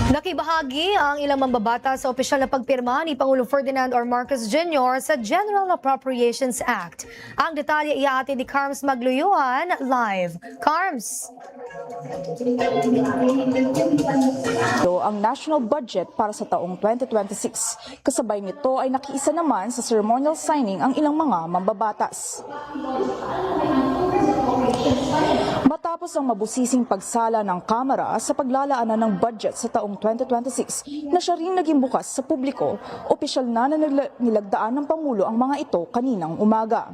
Nakibahagi ang ilang mambabata sa opisyal na pagpirma ni Pangulong Ferdinand R. Marcos Jr. sa General Appropriations Act. Ang detalye ihahatid ni Carms Magluyuan live. Carms! Ang national budget para sa taong 2026. Kasabay nito ay nakiisa naman sa ceremonial signing ang ilang mga mambabatas. Matapos ang mabusising pagsala ng Kamara sa paglalaanan ng budget sa taong 2026 na siya rin naging bukas sa publiko, opisyal na nilagdaan ng Pangulo ang mga ito kaninang umaga.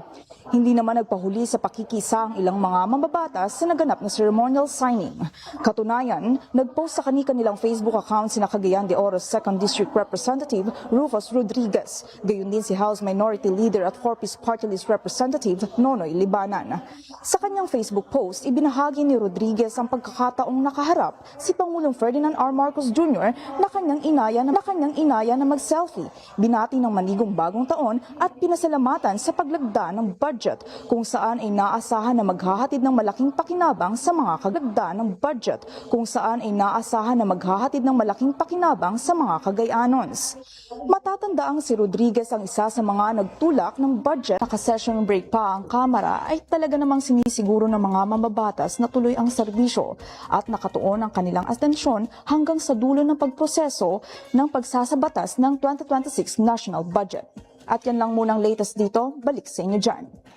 Hindi naman nagpahuli sa pakikisa ang ilang mga mambabatas sa naganap na ceremonial signing. Katunayan, nagpost sa kanilang Facebook account sina Cagayan de Oro's 2nd District Representative Rufus Rodriguez, gayon din si House Minority Leader at Corpus Party List Representative Nonoy Libanan. Sa kanyang Facebook post, ibinahagi ni Rodriguez ang pagkakataong nakaharap si Pangulong Ferdinand R. Marcos Jr. na kanyang inaya na mag-selfie, binati ng manigong bagong taon at pinasalamatan sa paglagda ng budget kung saan ay naasahan na maghahatid ng malaking pakinabang sa mga Cagayanons. Matatandaang si Rodriguez ang isa sa mga nagtulak ng budget. Naka-session break pa ang Kamara ay talaga namang sinisiguro ng mga mambabatas na tuloy ang serbisyo at nakatuon ang kanilang atensyon hanggang sa dulo ng pagproseso ng pagsasabatas ng 2026 national budget. At yan lang munang latest dito, balik sa inyo dyan.